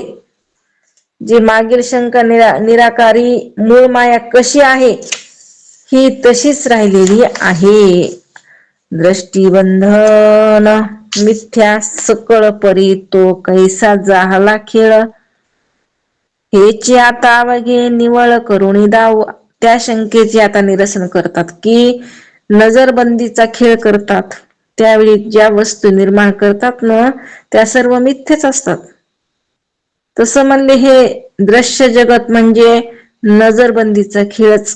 जी मागील शंका निराकारी मूळ माया कशी आहे ही तशीच राहिलेली आहे. दृष्टिबंधन मिथ्या सकळ परी तो कैसा झाला खेळ. हेची आता अवघे निवळ करुणी दाव. त्या शंकेचे आता निरसन करतात की नजरबंदीचा खेळ करतात. त्यावेळी ज्या वस्तू निर्माण करतात ना त्या सर्व मिथ्यच असतात. तसं म्हणले हे दृश्य जगत म्हणजे नजरबंदीचा खेळच.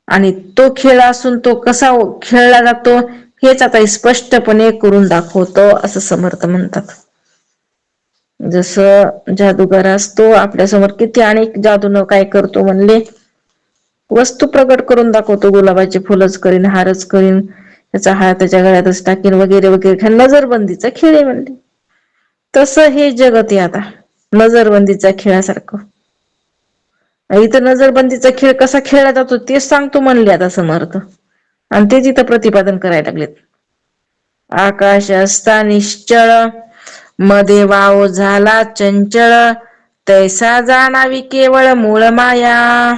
आणि तो खेळ असून तो कसा खेळला जातो हेच आता स्पष्टपणे करून दाखवतो असं समर्थ म्हणतात. जस जादूगार असतो आपल्यासमोर किती अनेक जादू न काय करतो म्हणले, वस्तू प्रकट करून दाखवतो. गुलाबाचे फुलच करीन, हारच करीन, त्याचा हार त्याच्या गळ्यातच टाकीन वगैरे वगैरे. नजरबंदीचा खेळ आहे म्हणले. तसं हे जगत आहे आता नजरबंदीच्या खेळासारखं. इथं नजरबंदीचा खेळ कसा खेळला जातो तेच सांगतो म्हणले आता समर्थ, आणि तेच इथं प्रतिपादन करायला लागलेत. आकाश असता निश्चळ मध्ये वाव झाला चंचळ तैसा जाणावी केवळ मूळ माया.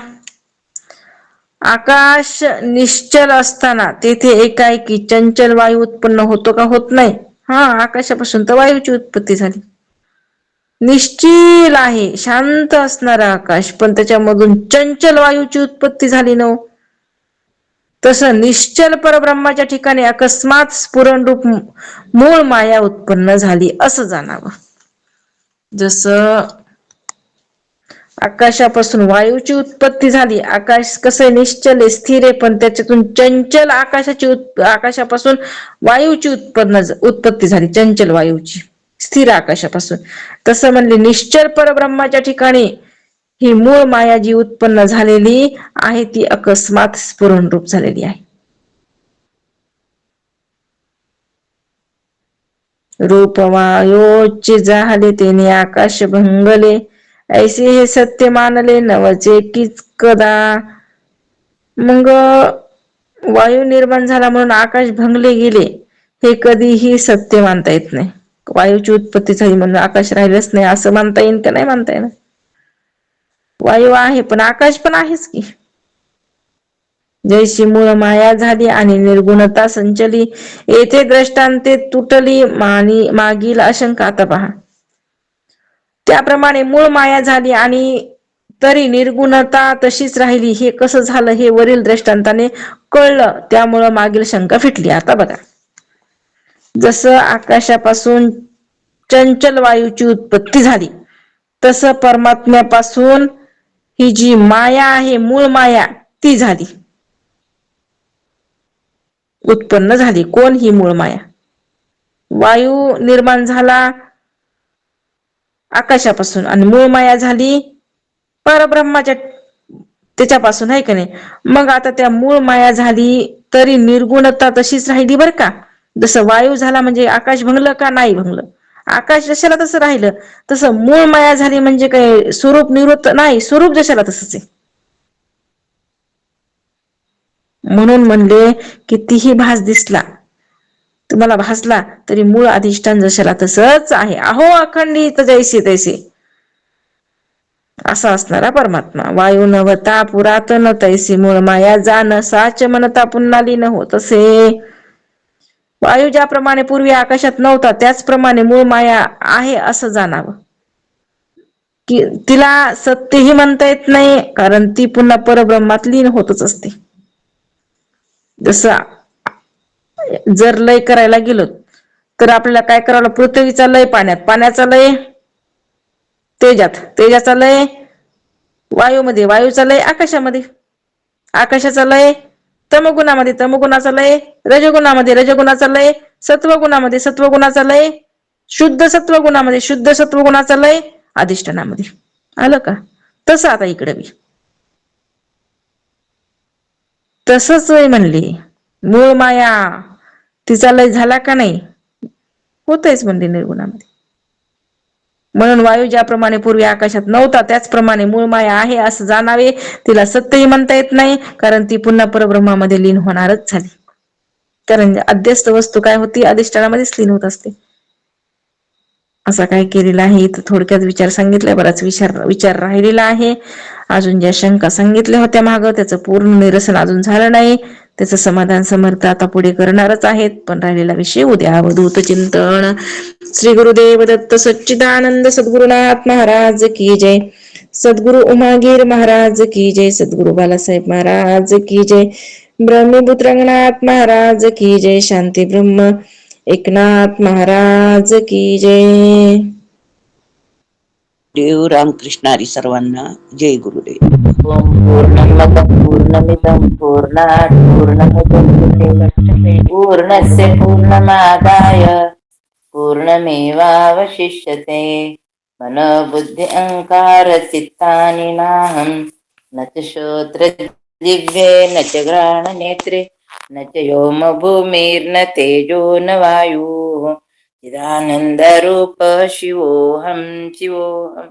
आकाश निश्चल असताना तेथे एकाएकी चंचल वायू उत्पन्न होतो का? होत नाही. हा, आकाशापासून तर वायूची उत्पत्ती झाली. निश्चल आहे, शांत असणारा आकाश, पण त्याच्यामधून चंचल वायूची उत्पत्ती झाली ना. तसं निश्चल परब्रह्माच्या ठिकाणी अकस्मात स्फुरण रूप मूळ माया उत्पन्न झाली असं जाणावं. जसं आकाशापासून वायूची उत्पत्ती झाली. आकाश कसं निश्चल आहे, स्थिर आहे, पण त्याच्यातून चंचल आकाशापासून वायूची उत्पत्ती झाली, चंचल वायूची, स्थिर आकाशापासून. तसं म्हणले निश्चल परब्रह्माच्या ठिकाणी ही मूळ माया जी उत्पन्न झालेली आहे ती अकस्मात स्फुरण रूप झालेली आहे. रूपमायोच्य झाले तेने आकाश भंगले, ऐसे हे सत्य मानले नवचे कीच कदा. मग वायू निर्माण झाला म्हणून आकाश भंगले गेले हे कधीही सत्य मानता येत नाही. वायूची उत्पत्ती झाली म्हणून आकाश राहिलंच नाही असं मानता येईल का? नाही मानता येणार. वायू आहे पण आकाश पण आहेच की. जैशी मूळ माया झाली आणि निर्गुणता संचली, येथे दृष्टांते तुटली मागील आशंका. आता पहा, त्याप्रमाणे मूळ माया झाली आणि तरी निर्गुणता तशीच राहिली. हे कसं झालं हे वरील दृष्टांताने कळलं, त्यामुळं मागील शंका फिटली. आता बघा, जसं आकाशापासून चंचल वायूची उत्पत्ती झाली तसं परमात्म्यापासून ही जी माया आहे मूळ माया ती झाली, उत्पन्न झाली. कोण? ही मूळ माया. वायू निर्माण झाला आकाशापासून आणि मूळ माया झाली परब्रह्माच्या त्याच्यापासून, आहे का नाही? मग आता त्या मूळ माया झाली तरी निर्गुणता तशीच राहिली बरं का. जसं वायू झाला म्हणजे आकाश भंगलं का? नाही भंगलं. आकाश जशाला तसं राहिलं. तसं मूळ माया झाली म्हणजे काय स्वरूप निवृत्त नाही, स्वरूप जशाला तसंच आहे. म्हणून म्हणले कितीही भास दिसला तुम्हाला, भासला तरी मूळ अधिष्ठान जशाला तसंच आहे. अहो अखंडित जैसे तैसे असा असणारा परमात्मा. वायू नवता पुरातन तैसी मूळ माया जाण, साच म्हणता पुन्हा लीन होत असे. वायू ज्याप्रमाणे पूर्वी आकाशात नव्हता त्याचप्रमाणे मूळ माया आहे असं जाणावं. की तिला सत्यही म्हणता येत नाही, कारण ती पुन्हा परब्रह्मात लीन होतच असते. जसं जर लय करायला गेलो तर आपल्याला काय करावं? पृथ्वीचा लय पाण्यात, पाण्याचा लय तेजात, तेजाचा लय वायूमध्ये, वायूचा लय आकाशामध्ये, आकाशाचा लय तमगुणामध्ये, तमगुणाचा लय रजगुणामध्ये, रजगुणाचा लय सत्वगुणामध्ये, सत्वगुणाचा लय शुद्ध सत्वगुणामध्ये, शुद्ध सत्वगुणाचा लय अधिष्ठानामध्ये. आलं का? तसं आता इकडे बी तसंच म्हणले. मूळ माया तिचा लय झाला का नाही? होतच म्हणले निर्गुणामध्ये. म्हणून वायू ज्याप्रमाणे पूर्वी आकाशात नव्हता त्याचप्रमाणे मूळ माया आहे असं जाणावे. तिला सत्यही म्हणता येत नाही, कारण ती पुन्हा परब्रह्मामध्ये लीन होणारच झाली. कारण अध्यस्त वस्तू काय होती? अधिष्ठानामध्येच लीन होत असते. असा काय केलेला आहे? इथं थोडक्यात विचार सांगितलाय, बराच विचार राहिलेला आहे. अजून ज्या शंका सांगितल्या होत्या मागं त्याचं पूर्ण निरसन अजून झालं नाही. त्याचं समाधान समर्थ आता पुढे करणारच आहेत. पण राहिलेला विषय उद्या. अवधूत चिंतन. श्री गुरुदेव दत्त सच्चिदानंद सद्गुरुनाथ महाराज की जय. सद्गुरु उमागीर महाराज की जय. सद्गुरु बालासाहेब महाराज की जय. ब्रह्मपुत्र रंगनाथ महाराज की जय. शांती ब्रह्म एकनाथ महाराज की जय. देव रामकृष्ण हरी सर्वांना. जय गुरुदेव. ओम पूर्णमद पूर्णमिदं पूर्णात् पूर्णमुदच्यते पूर्णस्य पूर्णमादाय पूर्णमेवावशिष्यते. मनोबुद्धि अहंकार चित्तानि नाहं न च श्रोत्र दिव्ये न च घ्राण नेत्रे न च व्योम भूमिर्न तेजो न वायुः. चिदानन्दरूप शिवोऽहं शिवोऽहम्.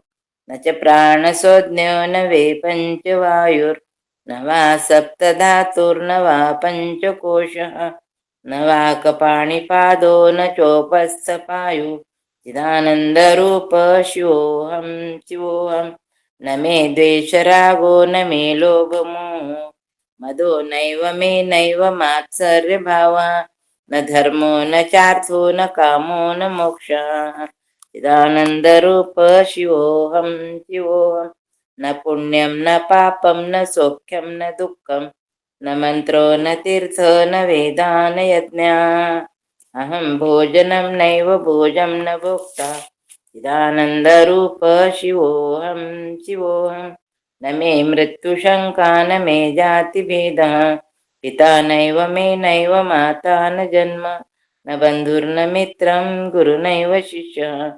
न च प्राणसंज्ञो न वे पञ्चवायुर्न वा सप्तधातुर्न वा पञ्चकोशः न वा कपाणिपादो न चोपस्थपायु. चिदानन्दरूप शिवोऽहं शिवोऽहम्. न मे द्वेषरागो न मे लोभमोहो मदो नैव मे नैव मात्सर्य भावा न धर्मो न चार्थो न कामो न मोक्षः चिदानन्दरूप शिवोऽहं शिवोऽहं न पुण्यं न पापं न सौख्यं न दुःखं न मन्त्रो न तीर्थो न वेदा न यज्ञा अहं भोजनं नैव भोजं न भोक्ता चिदानन्दरूप शिवोऽहं शिवोऽहं न मे मृत्युशङ्का न मे जातिभेदः पिता नैव मे नैव माता न जन्म न बन्धुर्न मित्रं गुरुनैव शिष्यः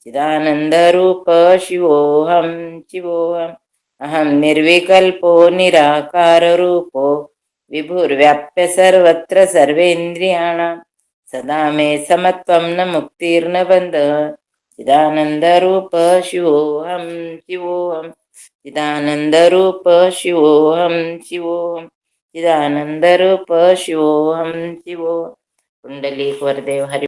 चिदानन्दरूप शिवोऽहं शिवोऽहम् अहं निर्विकल्पो निराकाररूपो विभुर्व्याप्य सर्वत्र सर्वेन्द्रियाणां सदा मे समत्वं न मुक्तिर्न बन्धः चिदानन्दरूप शिवोऽहं शिवोऽहम् चिदानन्दरूप शिवोऽहं शिवोऽहम् चिदानन्दरूप शिवोऽहं शिवो कुंडलीक वरदेव हरि